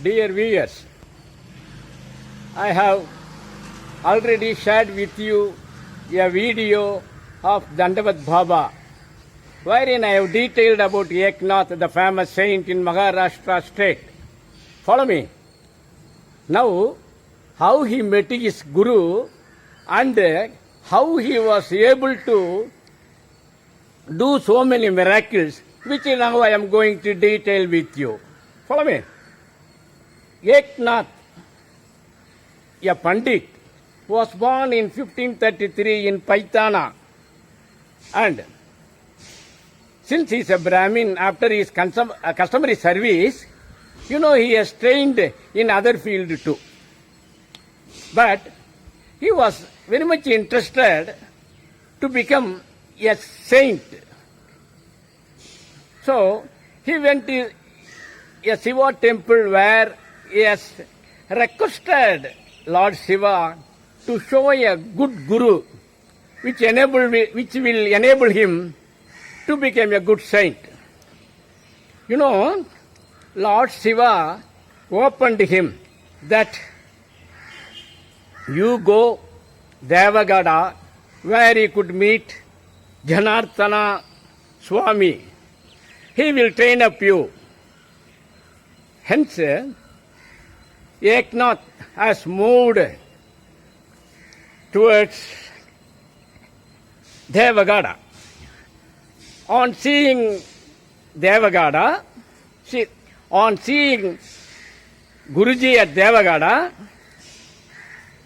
Dear viewers, I have already shared with you a video of Dandavat Baba, wherein I have detailed about Eknath, the famous saint in Maharashtra state. Follow me. Now, how he met his Guru and how he was able to do so many miracles, which now I am going to detail with you. Follow me. Eknath, a Pandit, was born in 1533 in Paitana, and since he is a Brahmin, after his customary service, he has trained in other field too. But he was very much interested to become a saint. So he went to a Shiva temple where he has requested Lord Shiva to show a good guru which will enable him to become a good saint. Lord Shiva opened him that you go Devagada where he could meet Janardana Swami. He will train up you. Hence, Eknath has moved towards Devagada. On seeing Devagada, on seeing Guruji at Devagada,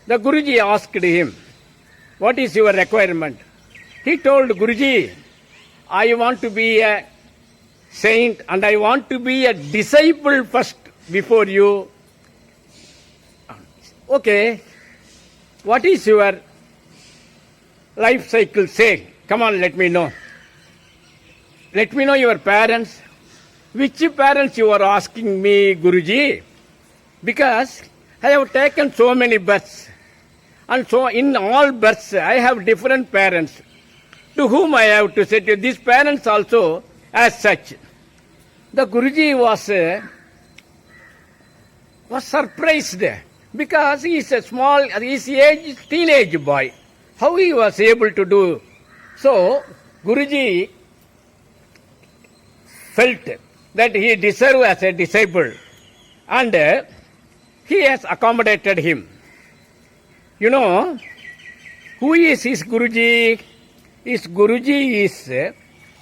the Guruji asked him, "What is your requirement?" He told Guruji, "I want to be a saint and I want to be a disciple first before you." Okay, what is your life cycle say? Come on, let me know. Let me know your parents. Which parents you are asking me, Guruji? Because I have taken so many births. And so in all births, I have different parents to whom I have to say to these parents also as such. The Guruji was surprised because he is a teenage boy. How he was able to do? So Guruji felt that he deserved as a disciple and he has accommodated him. Who is his Guruji? His Guruji is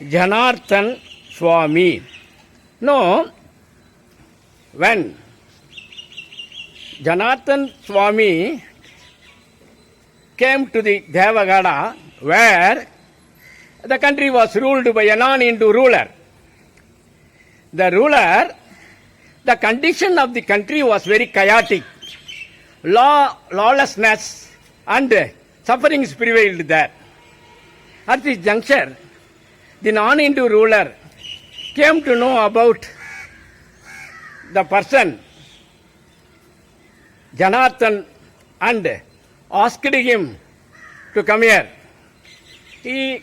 Janardana Swami. When Janardana Swami came to the Devagada where the country was ruled by a non-Hindu ruler. The condition of the country was very chaotic. Lawlessness and sufferings prevailed there. At this juncture, the non-Hindu ruler came to know about the person, Janardana, and asked him to come here. He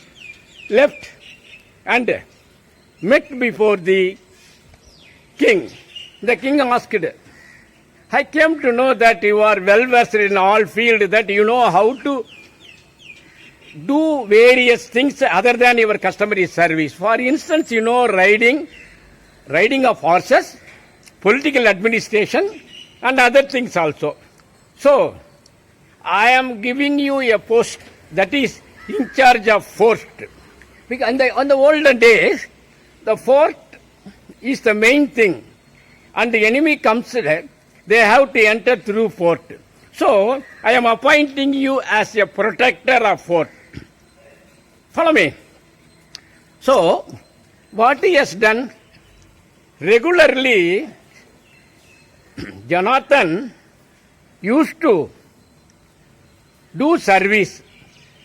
left and met before the king. The king asked, "I came to know that you are well versed in all fields, that you know how to do various things other than your customary service. For instance, riding of horses, political administration, and other things also. So, I am giving you a post that is in charge of fort." Because on the olden days, the fort is the main thing. And the enemy comes, they have to enter through fort. So, I am appointing you as a protector of fort. Follow me. So, what he has done, regularly, Janardana used to do service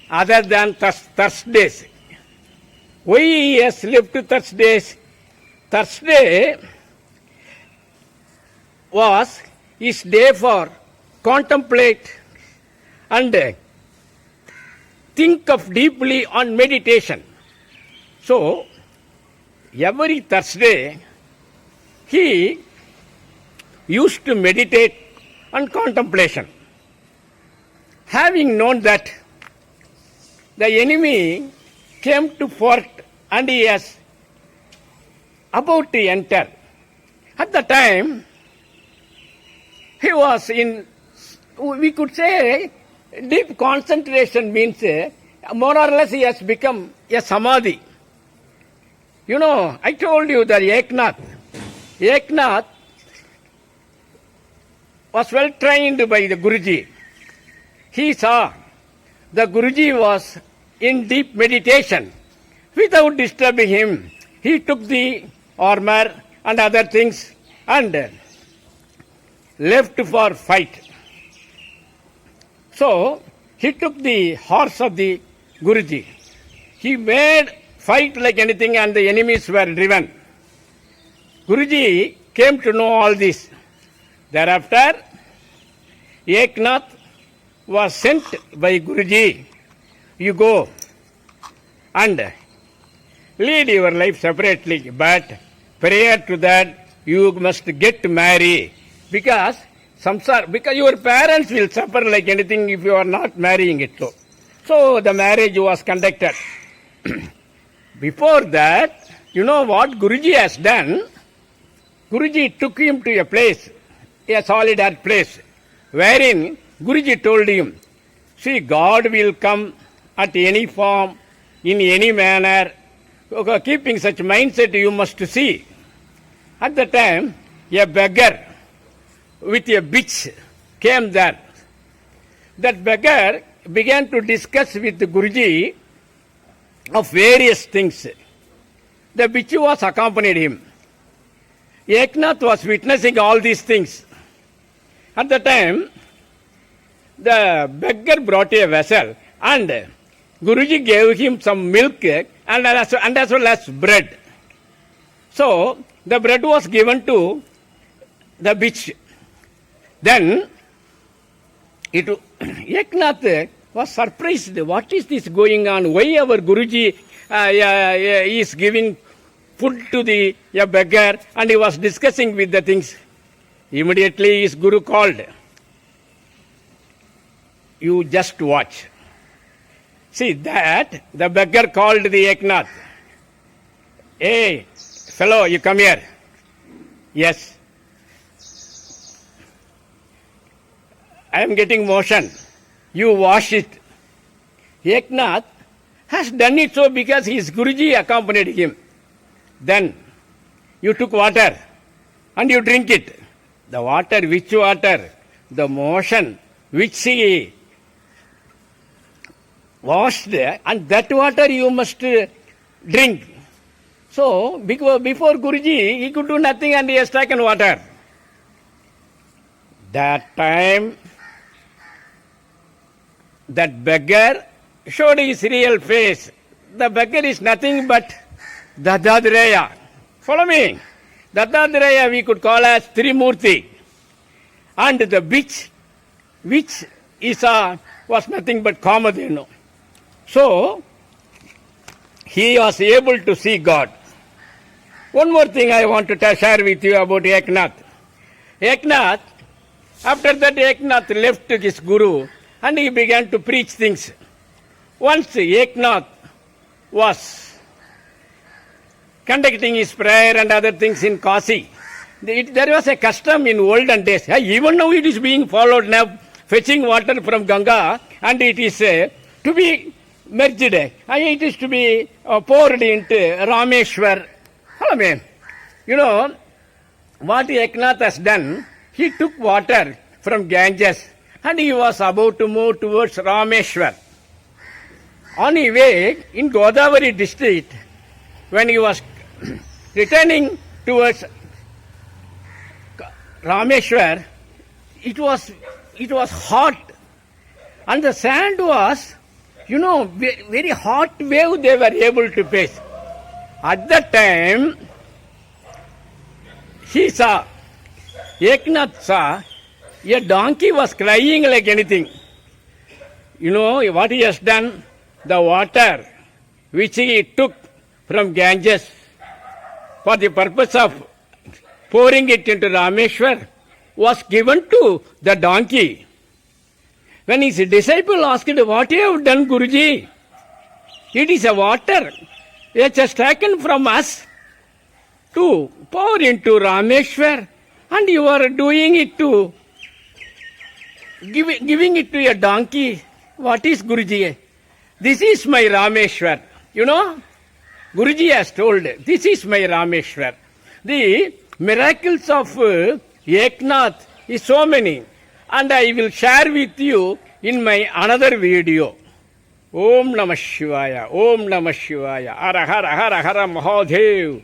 other than Thursdays. Why he has left Thursdays? Thursday was his day for contemplate and think of deeply on meditation. So, every Thursday, he used to meditate on contemplation. Having known that the enemy came to fort and he is about to enter. At the time, he was in, we could say, deep concentration means more or less he has become a samadhi. You know, I told you that Eknath was well trained by the Guruji. He saw the Guruji was in deep meditation. Without disturbing him, he took the armor and other things and left for fight. So, he took the horse of the Guruji. He made fight like anything and the enemies were driven. Guruji came to know all this. Thereafter, Eknath was sent by Guruji. You go and lead your life separately, but prior to that, you must get married because your parents will suffer like anything if you are not marrying it. So the marriage was conducted. Before that, you know what Guruji has done? Guruji took him to a place, a solid earth place, wherein Guruji told him, see, God will come at any form, in any manner. Keeping such mindset, you must see. At the time, a beggar with a bitch came there. That beggar began to discuss with Guruji of various things. The bitch was accompanied him. Eknath was witnessing all these things. At the time, the beggar brought a vessel and Guruji gave him some milk and as well as bread. So, the bread was given to the bitch. Then, Eknath was surprised. What is this going on? Why our Guruji is giving food to the beggar and he was discussing with the things. Immediately his Guru called. You just watch. See that the beggar called the Eknath. Hey, fellow, you come here. Yes. I am getting motion. You wash it. Eknath has done it so because his Guruji accompanied him. Then you took water and you drink it. The water, which water? The motion which he washed and that water you must drink. So, before Guruji, he could do nothing and he has taken water. That time, that beggar showed his real face. The beggar is nothing but Dattatreya. Follow me. Dattatreya we could call as Trimurti. And the bitch, which was nothing but Kamadhenu. So, he was able to see God. One more thing I want to share with you about Eknath. Eknath, after that Eknath left his Guru and he began to preach things. Once Eknath was conducting his prayer and other things in Kasi. There was a custom in olden days. Even now it is being followed now, fetching water from Ganga and it is to be merged. It is to be poured into Rameshwar. Follow me. You know, what Eknath has done, he took water from Ganges and he was about to move towards Rameshwar. On his way in Godavari district, when he was returning towards Rameshwar, it was hot and the sand was, you know, very hot wave they were able to face. At that time, Eknath saw a donkey was crying like anything. You know what he has done? The water which he took from Ganges for the purpose of pouring it into Rameshwar, was given to the donkey. When his disciple asked, "What you have done, Guruji?" "It is a water which has taken from us to pour into Rameshwar, and you are doing it to giving it to a donkey. What is, Guruji?" "This is my Rameshwar." You know, Guruji has told, "This is my Rameshwar." The miracles of Eknath is so many, and I will share with you in my another video. Om Namah Shivaya, Om Namah Shivaya, Hara Hara Hara Hara Mahadev.